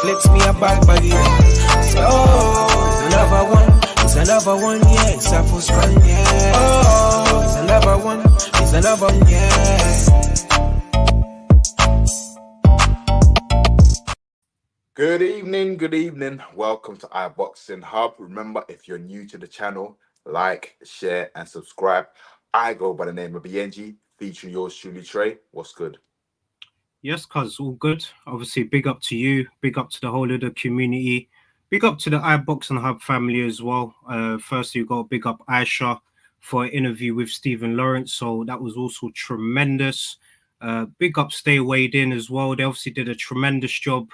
flips me a bag baggy. Oh, it's another one, yeah. It's a full span, yeah. Oh, it's another one, yeah. Good evening. Welcome to iBoxingHub. Remember, if you're new to the channel, like, share, and subscribe. I go by the name of Biyenge, featuring yours truly, Tre. What's good? Yes, cuz all good. Obviously, big up to you, big up to the whole of the community, big up to the iBoxingHub family as well. Firstly, you got big up Aisha for an interview with Stephen Lawrence, so that was also tremendous. Big up STAYWEIGHEDIN as well. They obviously did a tremendous job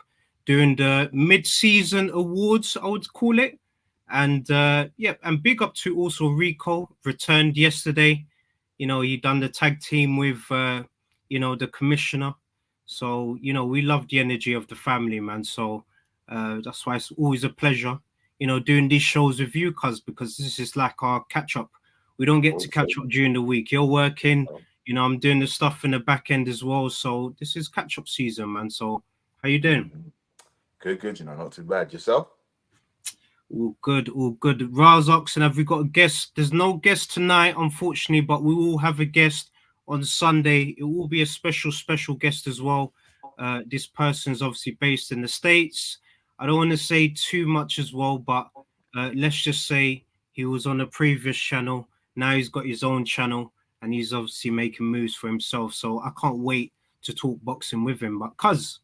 doing the mid-season awards, I would call it. And and big up to also Rico, returned yesterday. You know, he done the tag team with the commissioner. So, we love the energy of the family, man. So that's why it's always a pleasure, doing these shows with you, because this is like our catch up. We don't get to catch up during the week. You're working, I'm doing the stuff in the back end as well. So this is catch up season, man. So how you doing? Good, not too bad. Yourself? All good. Raz Oxen, have we got a guest? There's no guest tonight, unfortunately, but we will have a guest on Sunday. It will be a special guest as well. This person's obviously based in the States. I don't want to say too much as well, but let's just say he was on a previous channel. Now he's got his own channel and he's obviously making moves for himself. So I can't wait to talk boxing with him. But cuz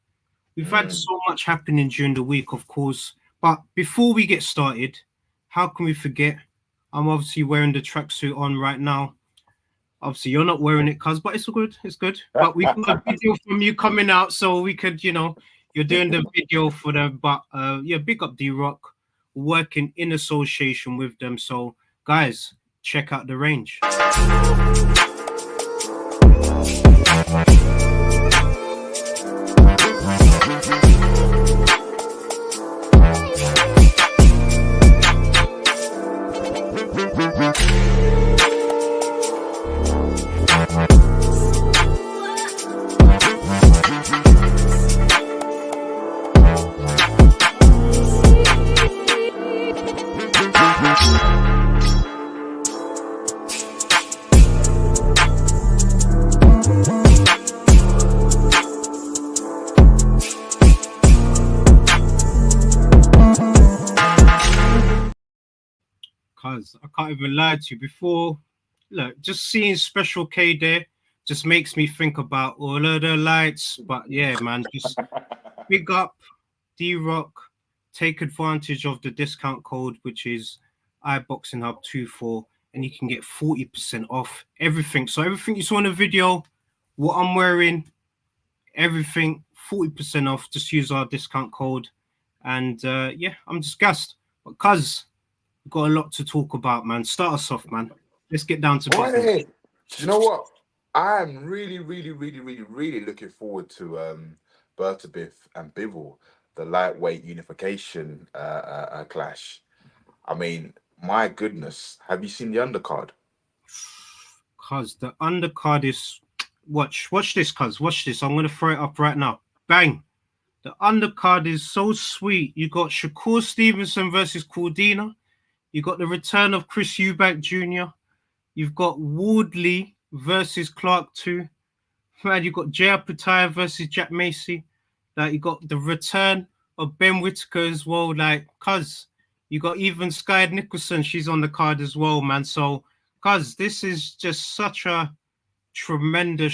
we've had so much happening during the week, of course. But before we get started, how can we forget? I'm obviously wearing the tracksuit on right now. Obviously, you're not wearing it, cuz, but it's good. It's good. But we got a video from you coming out, so we could, you're doing the video for them. But big up D-Rock, working in association with them. So, guys, check out the range. I can't even lie to you. Before, look, just seeing Special K there just makes me think about all of the lights. But yeah, man, just big up D-Rock. Take advantage of the discount code, which is iBoxingHub24, and you can get 40% off everything. So everything you saw in the video, what I'm wearing, everything 40% off. Just use our discount code. And I'm just gassed. But cuz we've got a lot to talk about, man. Start us off, man. Let's get down to business. You know what? I'm really looking forward to Bertabith and Bivol, the lightweight unification clash. I mean, my goodness, have you seen the undercard? Cuz the undercard is watch this, cuz. Watch this. I'm gonna throw it up right now. Bang. The undercard is so sweet. You got Shakur Stevenson versus Cordina. You got the return of Chris Eubank Jr. You've got Wardley versus Clark 2. Man, you've got Jay Apataya versus Jack Macy. Like, you got the return of Ben Whitaker as well. Like, cuz, you got even Sky Nicholson. She's on the card as well, man. So, cuz, this is just such a tremendous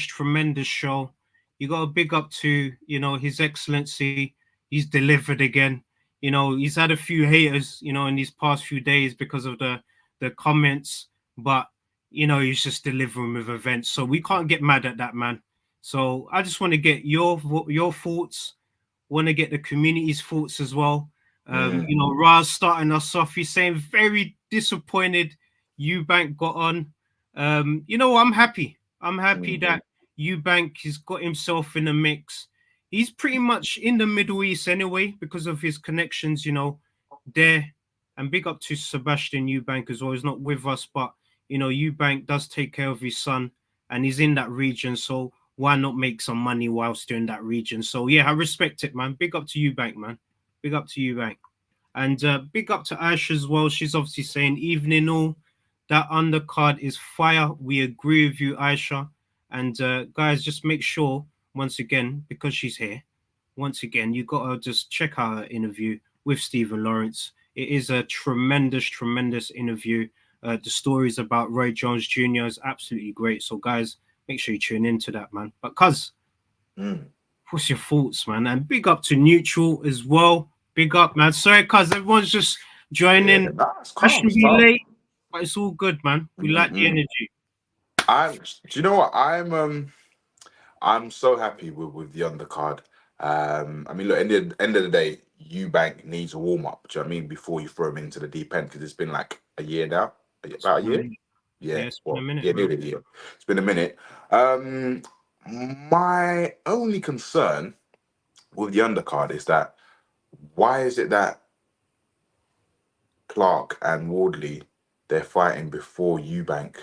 show. You got a big up to, His Excellency. He's delivered again. He's had a few haters, in these past few days because of the comments, but, he's just delivering with events. So we can't get mad at that, man. So I just want to get your thoughts, want to get the community's thoughts as well. Raz starting us off, he's saying very disappointed Eubank got on. I'm happy. I'm happy that Eubank has got himself in the mix. He's pretty much in the Middle East anyway because of his connections, there. And big up to Sebastian Eubank as well. He's not with us, but, Eubank does take care of his son and he's in that region. So why not make some money whilst doing that region? So, yeah, I respect it, man. Big up to Eubank, man. Big up to you, Bank. And big up to Aisha as well. She's obviously saying, evening all. That undercard is fire. We agree with you, Aisha. And guys, just make sure, once again, because she's here, once again, you got to just check out her interview with Stephen Lawrence. It is a tremendous, tremendous interview. The stories about Roy Jones Jr. is absolutely great. So, guys, make sure you tune into that, man. But, cuz, what's your thoughts, man? And big up to Neutral as well. Big up, man. Sorry, cuz everyone's just joining. I shouldn't be late, but it's all good, man. We like the energy. Do you know what? I'm so happy with the undercard. I mean, look, end of the day, Eubank needs a warm up. Do you know what I mean? Before you throw him into the deep end, because it's been like a year now, about a year. Yeah, it's been a minute. Yeah, nearly a year. It's been a minute. My only concern with the undercard is that why is it that Clark and Wardley they're fighting before Eubank?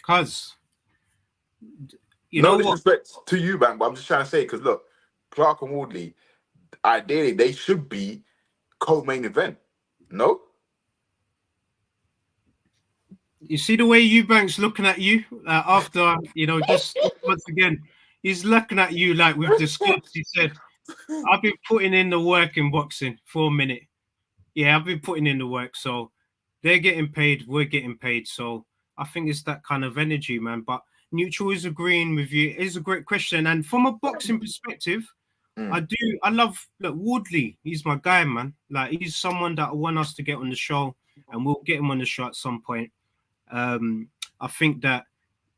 Cuz, no disrespect to Eubank, but I'm just trying to say, because look, Clark and Wardley, ideally they should be co-main event. No. You see the way Eubank's looking at you after, just once again, he's looking at you like with disgust. He said, I've been putting in the work in boxing for a minute. Yeah, I've been putting in the work. So they're getting paid. We're getting paid. So I think it's that kind of energy, man. But Neutral is agreeing with you. It's a great question. And from a boxing perspective, I love, look, Wardley. He's my guy, man. Like, he's someone that I want us to get on the show, and we'll get him on the show at some point. I think that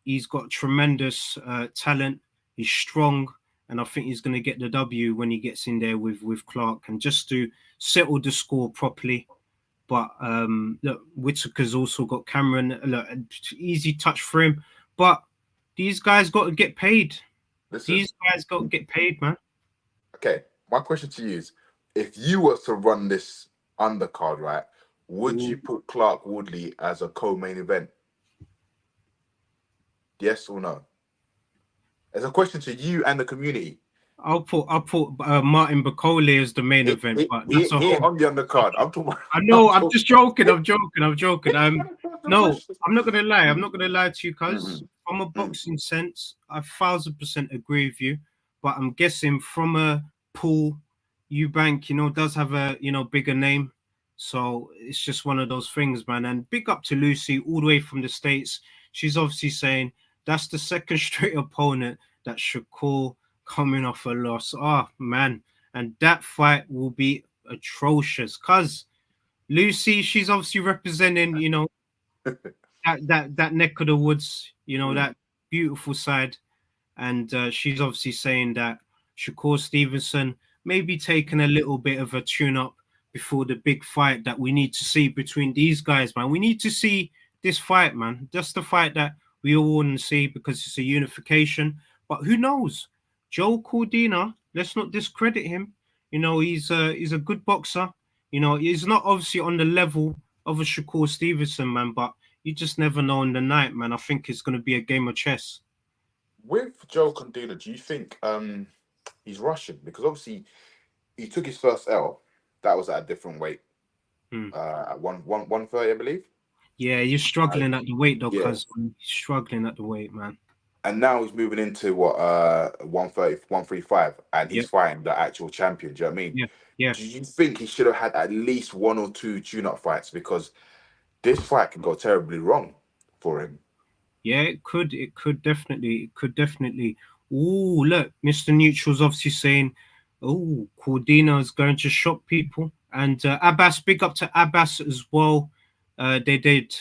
he's got tremendous talent. He's strong, and I think he's going to get the W when he gets in there with Clark, and just to settle the score properly. But look, Whitaker's also got Cameron. Look, easy touch for him. But these guys got to get paid. These guys got to get paid, man. Okay, my question to you is, if you were to run this undercard, right, would you put Clark Woodley as a co-main event? Yes or no? It's a question to you and the community. I'll put Martin Bacoli as the main event, but that's on the undercard. I'm talking. I'm just joking. I'm joking. No, I'm not gonna lie. I'm not gonna lie to you, cuz from a boxing sense, I 1000% agree with you. But I'm guessing from a pool, Eubank, does have a bigger name. So it's just one of those things, man. And big up to Lucy all the way from the States. She's obviously saying that's the second straight opponent that Shakur coming off a loss. Oh, man. And that fight will be atrocious. Because Lucy, she's obviously representing, that neck of the woods, that beautiful side. And she's obviously saying that Shakur Stevenson may be taking a little bit of a tune-up before the big fight that we need to see between these guys, man. We need to see this fight, man. That's the fight that we all want to see because it's a unification. But who knows? Joe Cordina, let's not discredit him. He's a good boxer. He's not obviously on the level of a Shakur Stevenson, man, but you just never know in the night, man. I think it's going to be a game of chess. With Joe Cordina, do you think he's Russian? Because obviously he took his first L. That was at a different weight. At 130, I believe. Yeah, you're struggling at the weight, though, because he's struggling at the weight, man. And now he's moving into 130, 135, and he's fighting the actual champion. Do you know what I mean? Yeah. Do you think he should have had at least one or two tune-up fights? Because this fight can go terribly wrong for him. Yeah, it could definitely. Oh, look, Mr. Neutral's obviously saying, oh, Cordina is going to shock people. And Abbas, big up to Abbas as well. They did,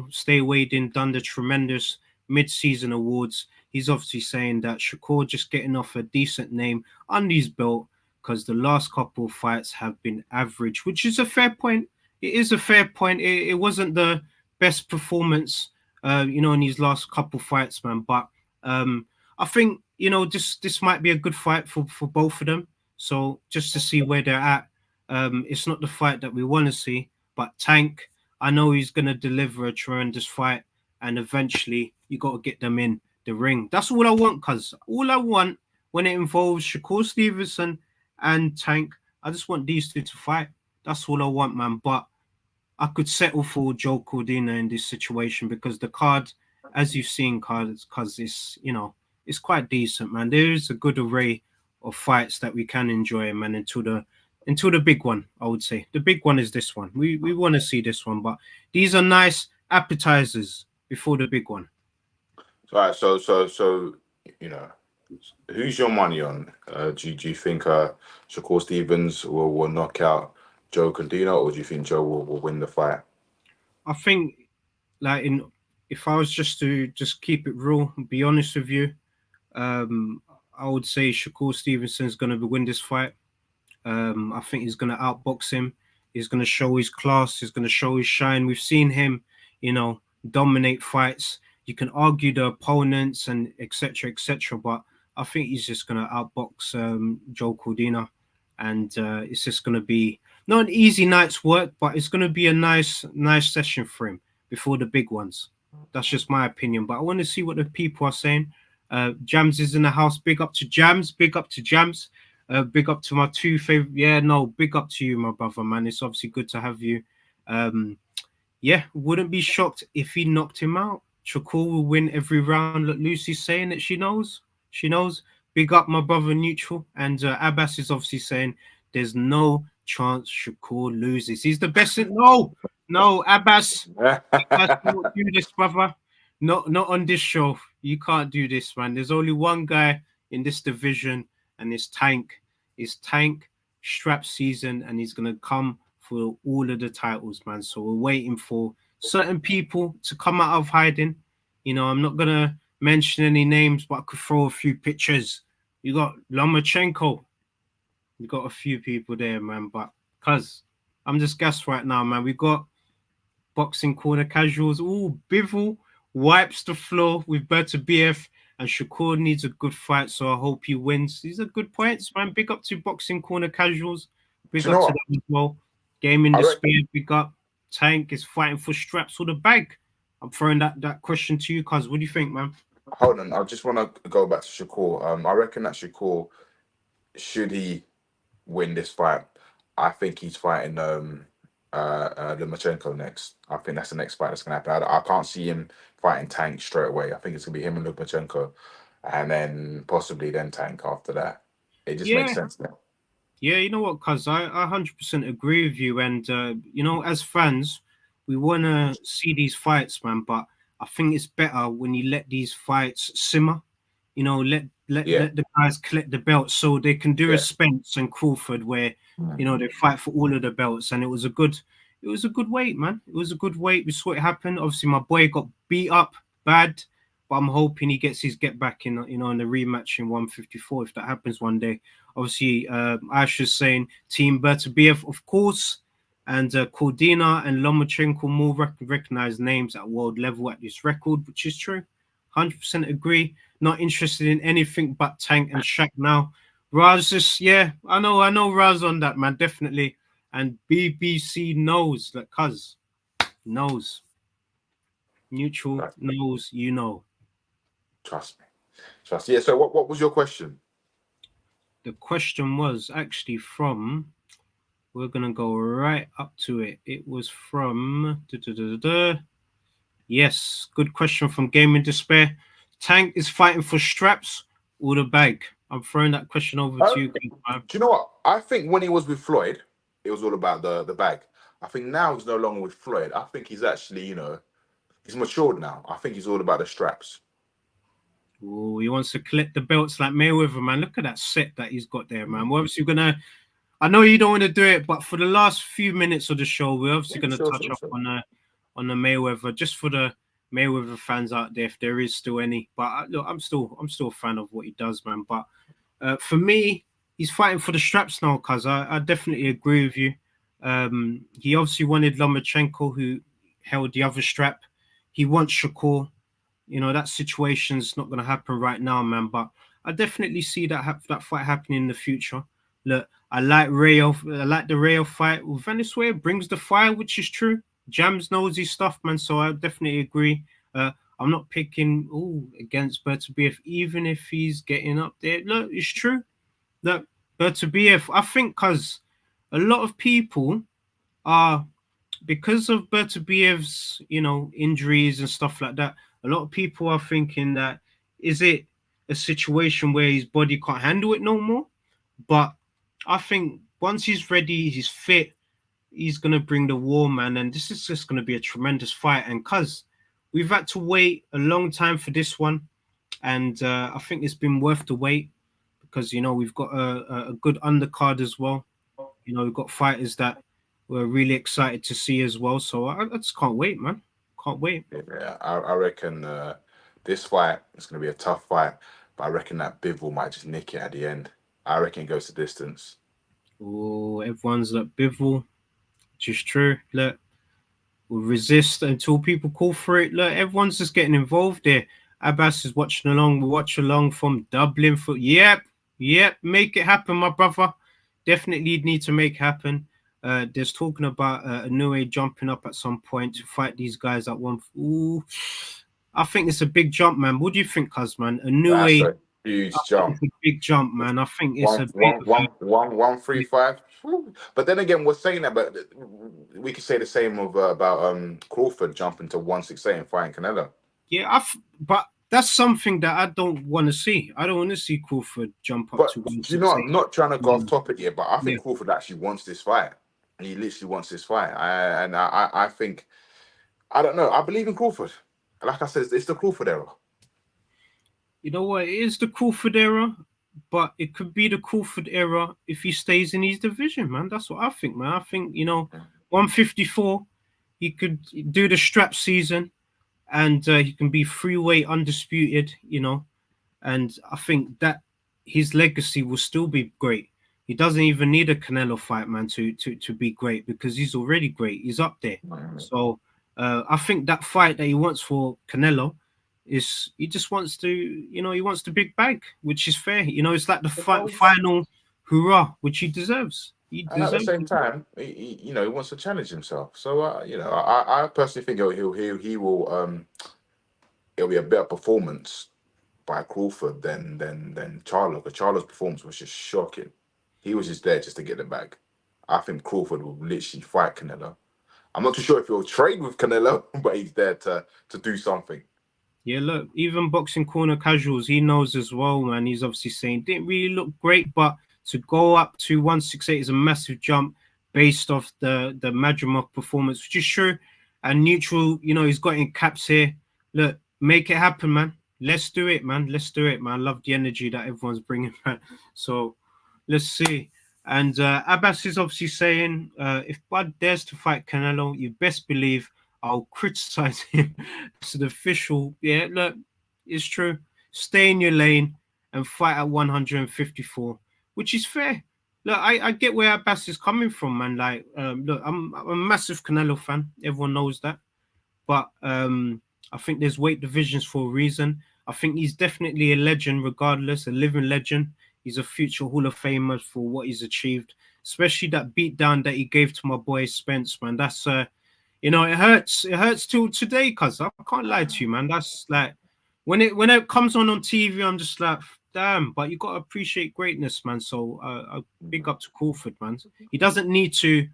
Stay Weighed-In, done the tremendous mid-season awards. He's obviously saying that Shakur just getting off a decent name under his belt because the last couple of fights have been average, which is a fair point. It is a fair point. It wasn't the best performance, in his last couple fights, man. But I think, this might be a good fight for both of them. So just to see where they're at. It's not the fight that we want to see, but Tank, I know he's going to deliver a tremendous fight, and eventually you got to get them in the ring. That's all I want, cuz all I want when it involves Shakur Stevenson and Tank, I just want these two to fight. That's all I want, man. But I could settle for Joe Cordina in this situation because the card, as you've seen, because it's, you know, it's quite decent, man. There is a good array of fights that we can enjoy, man, until the big one, I would say. The big one is this one. We want to see this one, but these are nice appetizers before the big one. All right, so you know, who's your money on? Do you think Shakur Stevens will knock out Joe Cordina, or do you think Joe will win the fight? I think, like, if I was just to keep it real, be honest with you, I would say Shakur Stevenson is going to win this fight. I think he's going to outbox him. He's going to show his class. He's going to show his shine. We've seen him, you know, dominate fights. You can argue the opponents and etc. But I think he's just going to outbox Joe Cordina, and it's just going to be not an easy night's work, but it's going to be a nice session for him before the big ones. That's just my opinion, but I want to see what the people are saying. Jams is in the house. Big up to Jams. Big up to Jams. Big up to my two favorite. Yeah, no, big up to you, my brother, man. It's obviously good to have you. Yeah, wouldn't be shocked if he knocked him out. Shakur will win every round. Look, Lucy's saying that she knows. She knows. Big up my brother Neutral. And Abbas is obviously saying there's no chance Shakur loses. He's the best. No, Abbas. Abbas, don't do this, brother. Not on this show. You can't do this, man. There's only one guy in this division, and it's Tank. It's Tank strap season, and he's gonna come for all of the titles, man. So we're waiting for certain people to come out of hiding. You know, I'm not gonna mention any names, but I could throw a few pictures. You got Lomachenko. You got a few people there, man. But cuz I'm just gassed right now, man. We got boxing corner casuals. Ooh, Bivol wipes the floor with Berta BF, and Shakur needs a good fight, so I hope he wins. These are good points, man. Big up to boxing corner casuals. Big up to them as well. Game in the spear, big up. Tank is fighting for straps or the bag. I'm throwing that question to you, cuz. What do you think, man? Hold on, I just want to go back to Shakur. I reckon that Shakur, should he win this fight, I think he's fighting Lomachenko next. I think that's the next fight that's gonna happen. I can't see him fighting Tank straight away. I think it's gonna be him and Lomachenko, and then possibly then Tank after that. It just makes sense now. Yeah, you know what, cuz I 100% agree with you. And you know, as fans, we want to see these fights, man. But I think it's better when you let these fights simmer. You know, let the guys collect the belts so they can do a Spence and Crawford where, you know, they fight for all of the belts. And it was a good weight, man. It was a good weight. We saw it happen. Obviously, my boy got beat up bad, but I'm hoping he gets his get back in, you know, in the rematch in 154 if that happens one day. Obviously, Aisha's saying Team Berta BF, of course, and Cordina and Lomachenko more recognized names at world level at this record, which is true. 100% agree. Not interested in anything but Tank and Shaq now. Raz just, yeah, I know Raz on that, man, definitely. And BBC knows that, cuz knows. Neutral knows, you know. Trust me. Yeah, so what was your question? The question was actually from, we're going to go right up to it. It was from, yes, good question from Game in Despair. Tank is fighting for straps or the bag? I'm throwing that question over to you. Do you know what? I think when he was with Floyd, it was all about the bag. I think now he's no longer with Floyd. I think he's actually, you know, he's matured now. I think he's all about the straps. Oh, he wants to collect the belts like Mayweather, man. Look at that set that he's got there, man. We're obviously gonna, I know you don't want to do it, but for the last few minutes of the show, we're obviously gonna touch up on the Mayweather, just for the Mayweather fans out there, if there is still any. But look, I'm still a fan of what he does, man. But for me, he's fighting for the straps now, cuz I definitely agree with you. He obviously wanted Lomachenko, who held the other strap. He wants Shakur. You know, that situation's not going to happen right now, man. But I definitely see that fight happening in the future. Look, I like the Rayo fight. Well, Venezuela brings the fire, which is true. Jams knows his stuff, man. So I definitely agree. I'm not picking against Bertabiev, even if he's getting up there. Look, it's true. Look, Bertabiev, I think because a lot of people are, because of Bertabiev's, injuries and stuff like that, a lot of people are thinking that, is it a situation where his body can't handle it no more? But I think once he's ready, he's fit, he's going to bring the war, man. And this is just going to be a tremendous fight. And because we've had to wait a long time for this one, and I think it's been worth the wait because, we've got a good undercard as well. We've got fighters that we're really excited to see as well. So I just can't wait, man. Can't wait. Yeah, I reckon this fight is going to be a tough fight, but I reckon that Bivol might just nick it at the end. I reckon it goes to distance. Oh, everyone's like Bivol, which is true. Look, we'll resist until people call for it. Look, everyone's just getting involved there. Abbas is watching along. We'll watch along from Dublin. Yep, make it happen, my brother. Definitely need to make happen. There's talking about Inoue jumping up at some point to fight these guys at one. Ooh, I think it's a big jump, man. What do you think, cuz, man? Inoue, That's a huge jump. it's a big jump, man. I think it's a bit. 135. But then again, we're saying that, but we could say the same about Crawford jumping to 168 and fighting Canelo. Yeah, but that's something that I don't want to see. I don't want to see Crawford jump up to 168. I'm not trying to go off topic here, but I think Crawford actually wants this fight. He literally wants this fight. I think, I don't know. I believe in Crawford. Like I said, it's the Crawford era. You know what? It is the Crawford era, but it could be the Crawford era if he stays in his division, man. That's what I think, man. I think, 154, he could do the strap season and he can be freeweight undisputed, and I think that his legacy will still be great. He doesn't even need a Canelo fight, man, to be great because he's already great. He's up there. So I think that fight that he wants for Canelo is he just wants to, he wants the big bag, which is fair. It's like the final hurrah, which he deserves. And at the same time, he wants to challenge himself. So I personally think he will it'll be a better performance by Crawford than Charlo. Because Charlo's performance was just shocking. He was just there just to get the bag. I think Crawford will literally fight Canelo. I'm not too sure if he'll trade with Canelo, but he's there to do something. Yeah, look, even Boxing Corner casuals, he knows as well, man. He's obviously saying didn't really look great, but to go up to 168 is a massive jump based off the Madrimov performance, which is true. And neutral, he's got in caps here. Look, make it happen, man. Let's do it, man. Let's do it, man. I love the energy that everyone's bringing, man. So let's see. And Abbas is obviously saying, if Bud dares to fight Canelo, you best believe I'll criticize him. It's an official. Yeah, look, it's true. Stay in your lane and fight at 154, which is fair. Look, I get where Abbas is coming from, man. Like, look, I'm a massive Canelo fan. Everyone knows that. But I think there's weight divisions for a reason. I think he's definitely a legend, regardless, a living legend. He's a future Hall of Famer for what he's achieved, especially that beatdown that he gave to my boy Spence, man. That's it hurts. It hurts till today, cuz I can't lie to you, man. That's like when it comes on TV, I'm just like, damn. But you gotta appreciate greatness, man. So big up to Crawford, man. He doesn't need to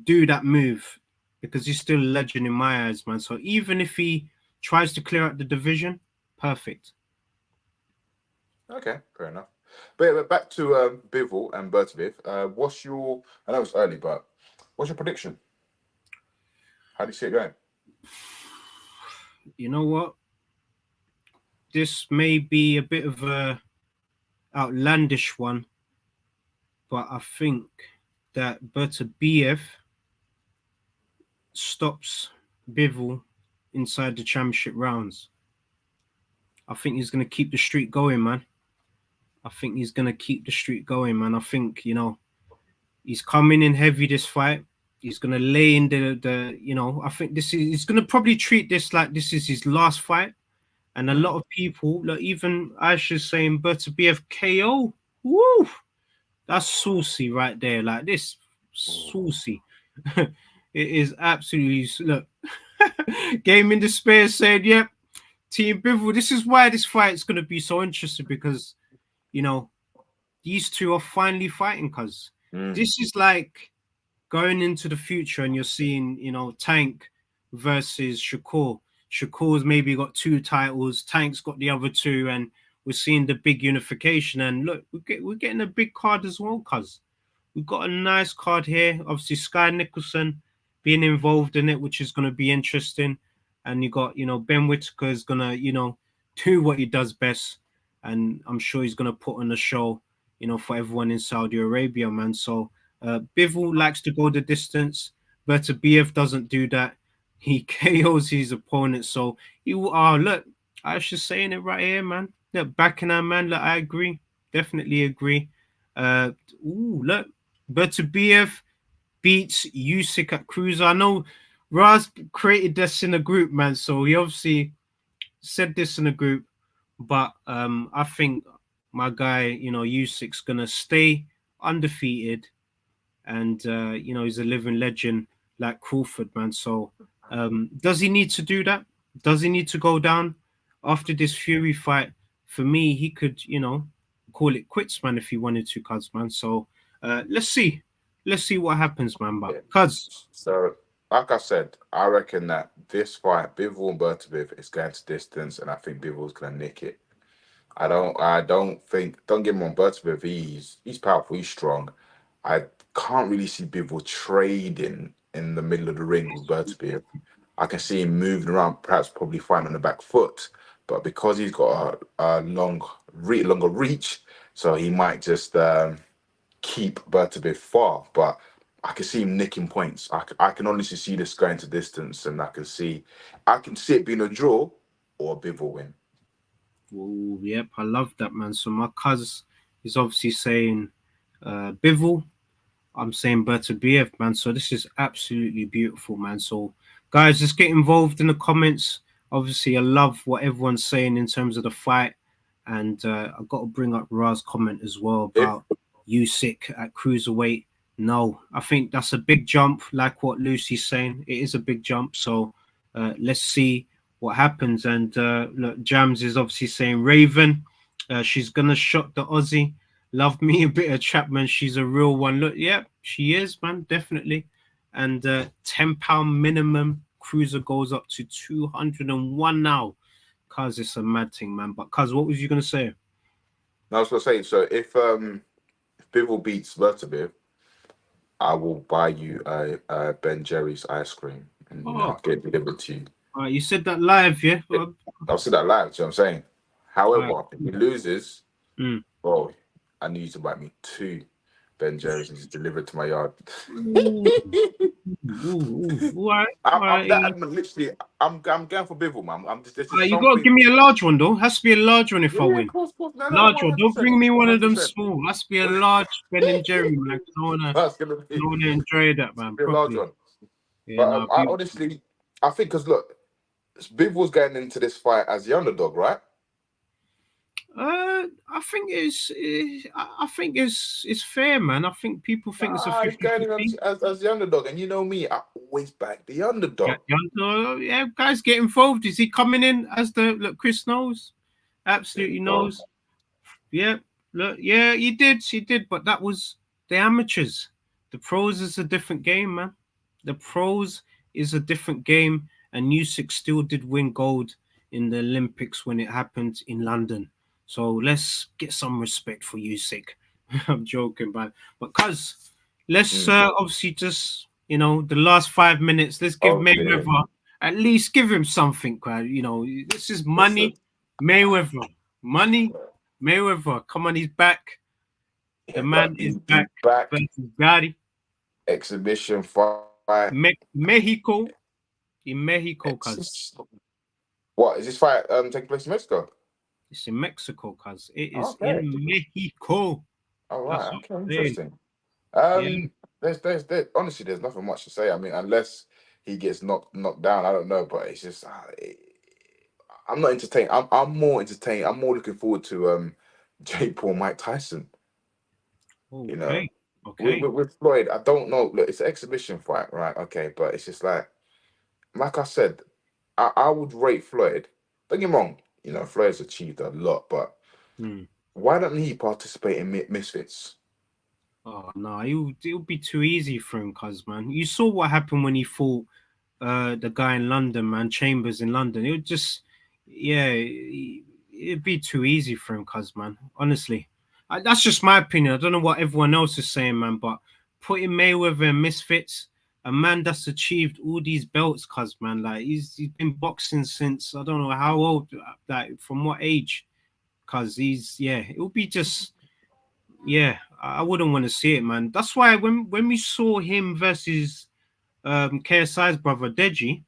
do that move because he's still a legend in my eyes, man. So even if he tries to clear out the division, perfect. Okay, fair enough. But back to Bivol and Bertabiev. What's your? I know it's early, but what's your prediction? How do you see it going? You know what? This may be a bit of a outlandish one, but I think that Bertabiev stops Bivol inside the championship rounds. I think he's going to keep the streak going, man. I think he's going to keep the streak going, man. I think, he's coming in heavy this fight. He's going to lay in I think he's going to probably treat this like this is his last fight. And a lot of people, like even Aisha's saying Bertabiev KO. Woo! That's saucy right there. Like this, saucy. It is absolutely, look. Game in Despair said, "Yep, Team Bivol." This is why this fight is going to be so interesting because you know these two are finally fighting. Cause this is like going into the future, and you're seeing Tank versus Shakur. Shakur's maybe got 2 titles. Tank's got the other 2, and we're seeing the big unification. And look, we're getting a big card as well, cuz we've got a nice card here. Obviously, Sky Nicholson being involved in it, which is going to be interesting. And you got, Ben Whitaker is going to, do what he does best. And I'm sure he's going to put on a show, for everyone in Saudi Arabia, man. So Bivol likes to go the distance. Bertabiev doesn't do that. He KOs his opponent. So you are, look, I was just saying it right here, man. Look, backing our man, look, I agree. Definitely agree. Look, Bertabiev beats Usyk at Cruiser. I know Raz created this in a group, man. So he obviously said this in a group, but I think my guy, Usyk's gonna stay undefeated, and he's a living legend like Crawford, man. So does he need to do that? Does he need to go down after this Fury fight? For me, he could, call it quits, man, if he wanted to, cuz, man. So let's see. Let's see what happens, man. But cuz. So, like I said, I reckon that this fight, Bivol and Bertabiev, is going to distance, and I think Bivol's gonna nick it. I don't think. Don't get me wrong, Bertabiev, he's powerful, he's strong. I can't really see Bivol trading in the middle of the ring with Bertabiev. I can see him moving around, perhaps probably fighting on the back foot, but because he's got a longer reach, so he might just keep Bertabiev far. But I can see him nicking points. I can honestly see this going to distance, and I can see it being a draw or a Bivol win. Oh, yep, I love that, man. So my cuz is obviously saying Bivol. I'm saying Bertabiev, man. So this is absolutely beautiful, man. So guys, just get involved in the comments. Obviously, I love what everyone's saying in terms of the fight, and I've got to bring up Raz's comment as well about Usyk at cruiserweight. No, I think that's a big jump, like what Lucy's saying. It is a big jump. So let's see what happens. And look, Jams is obviously saying Raven. She's gonna shock the Aussie. Love me a bit of Chapman. She's a real one. Look, yeah, she is, man, definitely. And £10 minimum. Cruiser goes up to 201 now. Cuz it's a mad thing, man. But Cuz, what was you gonna say? I was gonna say, so if Bivol beats Bertabiev, I will buy you a Ben Jerry's ice cream, and I'll get it delivered to you. You said that live, yeah? I'll say that live. So I'm saying, however, if he loses, well, I need you to buy me 2 Ben Jerry's and just deliver it to my yard. I'm going for Bivol, man. You gotta give me a large one though. Has to be a large one if I win. Of course. No, large one. Don't bring me one of them small. Has to be a large Ben and Jerry, man. I wanna enjoy that, man. A large one. Yeah, but I honestly, I think because look, Bivol's going into this fight as the underdog, right? I think it's fair, man. I think people think it's a 50-50. As the underdog, and you know me, I always back the underdog. Yeah, guys, get involved. Is he coming in as look? Chris knows, absolutely knows. Yeah, look, yeah, he did, but that was the amateurs. The pros is a different game, man. The pros is a different game, and Usyk still did win gold in the Olympics when it happened in London. So let's get some respect for Usyk. I'm joking, but cuz let's obviously just the last 5 minutes. Let's give Mayweather at least give him something, right? This is money. Mayweather, money. Mayweather, come on, he's back. The man is back. Versus Gotti. Exhibition fight. Mexico. In Mexico, cuz. What is this fight taking place in Mexico? It's in Mexico, cuz it is in Mexico. All right, okay, interesting. There's honestly there's nothing much to say. I mean, unless he gets knocked down, I don't know. But it's just I'm not entertained. I'm more entertained. I'm more looking forward to Jake Paul, Mike Tyson. Okay. With Floyd, I don't know. Look, it's an exhibition fight, right? Okay, but it's just like like I said, I would rate Floyd. Don't get me wrong, Floyd's achieved a lot, but Hmm. why don't he participate in Misfits? Oh no, it'll be too easy for him, cuz man. You saw what happened when he fought the guy in London, man, Chambers in London. It would just, yeah, it'd be too easy for him, cuz man. Honestly, that's just my opinion. I don't know what everyone else is saying, man, but putting Mayweather in Misfits, a man that's achieved all these belts, cuz man, like he's been boxing since I don't know how old, like from what age, cuz it would be just. Yeah, I wouldn't want to see it, man. That's why when we saw him versus KSI's brother Deji,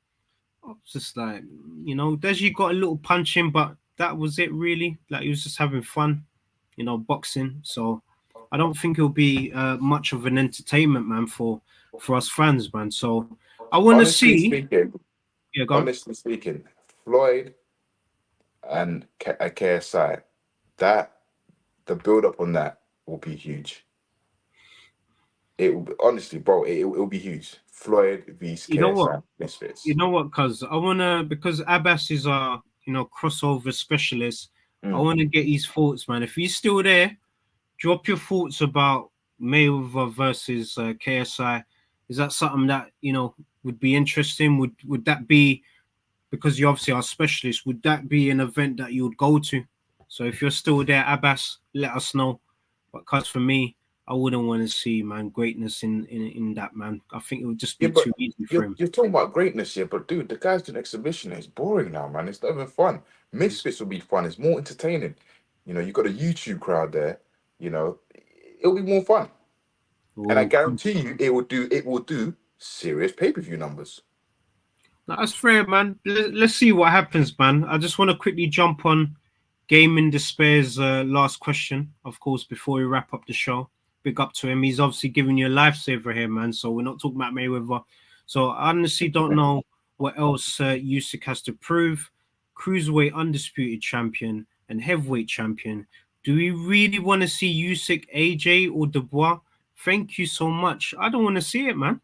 I was just like, Deji got a little punch in, but that was it really. Like he was just having fun, boxing. So I don't think it'll be much of an entertainment, man, for us fans, man. So I want to Honestly see. speaking, Yeah, go on. honestly speaking, Floyd and KSI, that the build up on that will be huge. It will be, honestly, bro. It will be huge. Floyd vs You know what? KSI Misfits. You know what? Cause I wanna because Abbas is our crossover specialist. I Mm. want to get his thoughts, man. If he's still there, drop your thoughts about Mayweather versus KSI. Is that something that would be interesting? Would that be because you obviously are a specialist? Would that be an event that you would go to? So if you're still there, Abbas, let us know. But cause for me, I wouldn't want to see man greatness in that man. I think it would just Yeah, be but too easy for you're him. you're talking about greatness here, but dude, the guy's doing exhibition. It's boring now, man. It's not even fun. Misfits will be fun. It's more entertaining. You got a YouTube crowd there. It'll be more fun, and I Oh, guarantee you, it will do serious pay-per-view numbers. that's fair, man. Let's see what happens, man. I just want to quickly jump on Gaming Despair's last question, of course, before we wrap up the show. Big up to him. He's obviously giving you a lifesaver here, man. So we're not talking about Mayweather. So I honestly don't know what else Usyk has to prove. Cruiserweight undisputed champion and heavyweight champion. Do we really want to see Usyk, AJ, or Dubois? Thank you so much. I don't want to see it, man.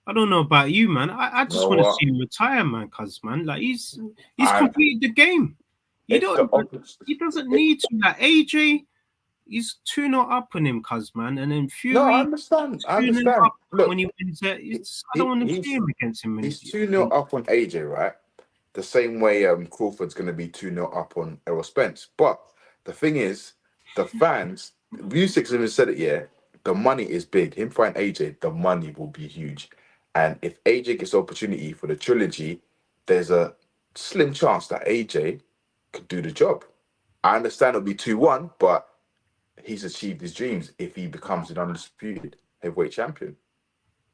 I don't know about you, man. I You just know want to what? see him retire, man. Cause man, like he's I completed the game. He It's the don't. opposite. He doesn't It, need to. Like AJ, he's 2-0 up on him, cuz man, and then no, I Fury understand. I 2-0 understand. up when Look, he wins it. I don't he, want to see he's him against him. he's 2-0 up on AJ, right? The same way Crawford's going to be 2-0 up on Errol Spence. But the thing is, the fans, Music's even said it, yeah, the money is big. Him fighting AJ, the money will be huge. And if AJ gets the opportunity for the trilogy, there's a slim chance that AJ could do the job. I understand it'll be 2-1, but he's achieved his dreams if he becomes an undisputed heavyweight champion.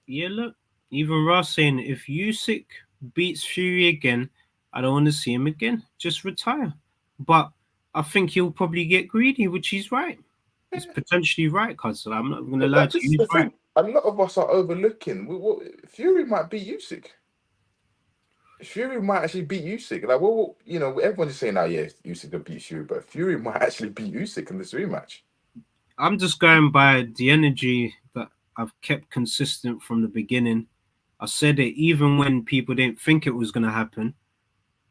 Yeah, look, even Ross saying if Usyk beats Fury again, I don't want to see him again. Just retire. But I think he'll probably get greedy, which he's right. He's potentially right, cuz I'm not going to lie But to this you. is He's the right. thing. A lot of us are overlooking. Fury might beat Usyk. Fury might actually beat Usyk. Like, everyone's just saying, "Oh, yeah, Usyk will beat Fury," but Fury might actually beat Usyk in this rematch. I'm just going by the energy that I've kept consistent from the beginning. I said it even when people didn't think it was going to happen.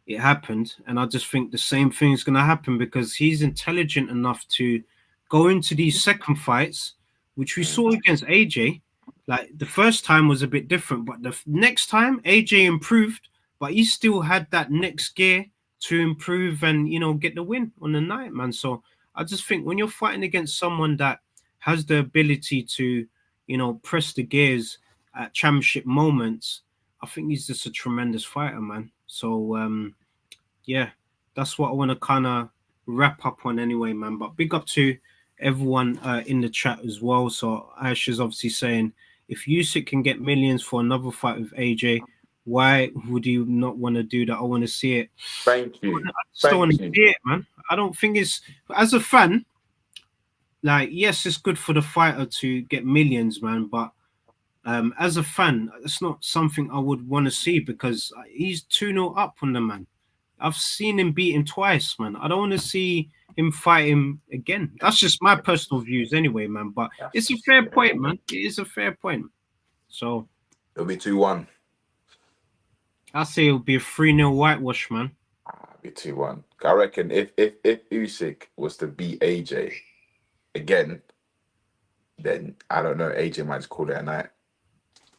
It happened, and I just think the same thing is going to happen because he's intelligent enough to go into these second fights, which we saw Mm. against AJ. Like the first time was a bit different, but the next time AJ improved, but he still had that next gear to improve and get the win on the night, man. So I just think when you're fighting against someone that has the ability to, press the gears at championship moments, I think he's just a tremendous fighter, man. So yeah, that's what I want to kind of wrap up on anyway, man. But big up to everyone in the chat as well. So Ash is obviously saying if Usyk can get millions for another fight with AJ, why would you not want to do that? I want to see it. Thank you. I just don't want Thank to you. see it, man. I don't think it's as a fan. Like, yes, it's good for the fighter to get millions, man. But as a fan, it's not something I would want to see because he's 2-0 up on the man. I've seen him beat him twice, man. I don't want to see him fight him again. That's just my personal views anyway, man. But it's a fair point, man. It is a fair point. So It'll be 2-1. I say it'll be a 3-0 whitewash, man. Be 2-1. I reckon if Usyk was to beat AJ again, then I don't know. AJ might just call it a night.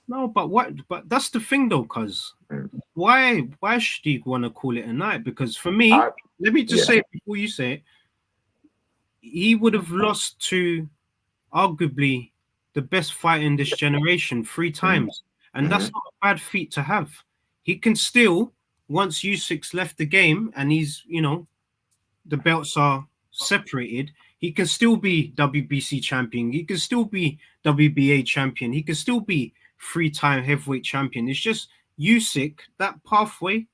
No, but what? But that's the thing, though, cuz Mm. why should he want to call it a night? Because for me, let me just yeah. say it before you say it, he would have lost to arguably the best fighter in this generation 3 times, and that's not a bad feat to have. He can still, once Usyk's left the game and he's, you know, the belts are separated, he can still be WBC champion. He can still be WBA champion. He can still be 3-time heavyweight champion. It's just Usyk, that pathway,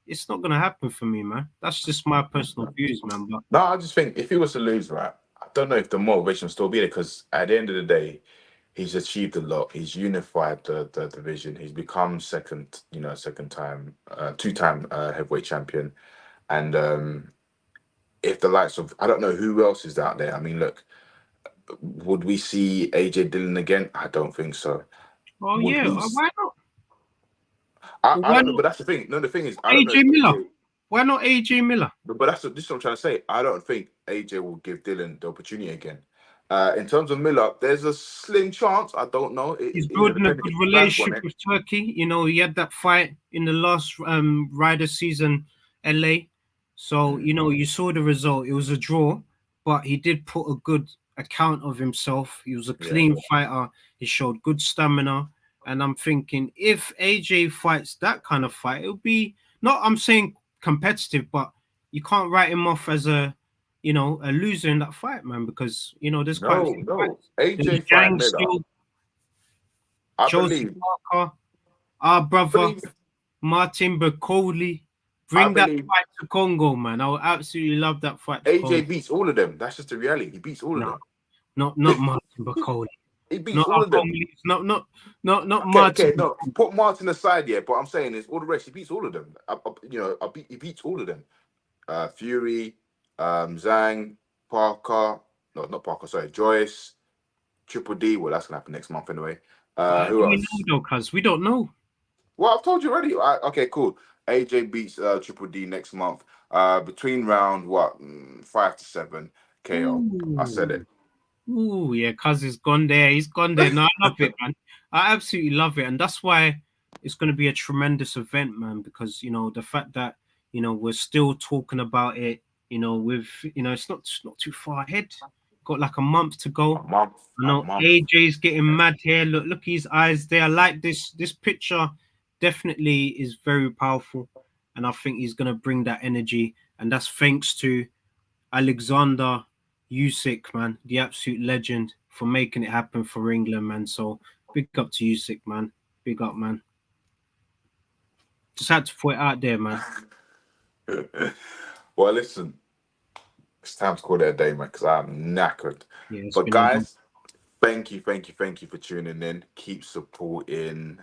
it's not going to happen for me, man. That's just my personal views, man. But No, I just think if he was to lose, right, I don't know if the motivation will still be there, because at the end of the day, he's achieved a lot. He's unified the division. He's become two-time heavyweight champion. And if the likes of, I don't know who else is out there. I mean, look, would we see AJ Dillon again? I don't think so. oh Would yeah, we- why not? I Why don't know, not? but that's the thing. No, the thing is, I don't know AJ if Miller. Why not AJ Miller? But this is what I'm trying to say. I don't think AJ will give Dillon the opportunity again. In terms of Miller, there's a slim chance. I don't know. He's building a good relationship with Turkey. You know, he had that fight in the last Ryder season, LA. So, you know, you saw the result. It was a draw, but he did put a good account of himself. He was a clean fighter. He showed good stamina. And I'm thinking if AJ fights that kind of fight, it'll be not, I'm saying competitive, but you can't write him off as a loser in that fight, man, because there's quite a few fights. AJ fight Miller. Still, I Joseph believe. Parker, our brother Martin Bacoli. Bring that fight to Congo, man. I would absolutely love that fight. AJ beats all of them. That's just the reality. He beats all of them. Not Martin Bacoli. He beats all of them. Not Martin. Okay, no, put Martin aside, yeah. But I'm saying is all the rest. He beats all of them. He beats all of them. Fury, Zhang, Parker. No, not Parker. Sorry, Joyce, Triple D. Well, that's gonna happen next month anyway. Who else? Because we don't know. Well, I've told you already. Okay, cool. AJ beats Triple D next month. Between round 5 to 7 KO. Ooh. I said it. Ooh, yeah, cuz he's gone there. He's gone there. No, I love it, man. I absolutely love it, and that's why it's going to be a tremendous event, man. Because the fact that we're still talking about it. With it's not too far ahead. Got like a month to go. AJ's getting mad here. Look his eyes there. I like this picture. Definitely is very powerful, and I think he's going to bring that energy, and that's thanks to Alexander Usyk, man, the absolute legend, for making it happen for England, man. So big up to Usyk, man. Big up, man. Just had to put it out there, man. Well, listen, it's time to call it a day, man, because I'm knackered. Yeah, but guys, thank you for tuning in. Keep supporting.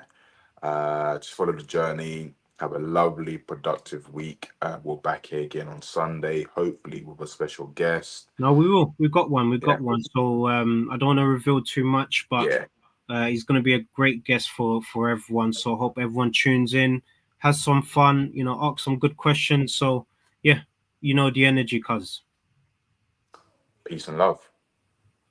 Just follow the journey. Have a lovely, productive week. We're back here again on Sunday, hopefully with a special guest. No, we will. We've got one. Got one. So I don't want to reveal too much, but he's going to be a great guest for everyone. So I hope everyone tunes in, has some fun, ask some good questions. So yeah, the energy, cuz. Peace and love.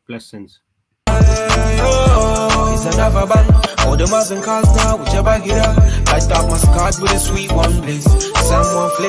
Blessings. It's another band. All the Muslim cars now, whichever hit up. Light up my scars with a sweet one, please. Someone flip.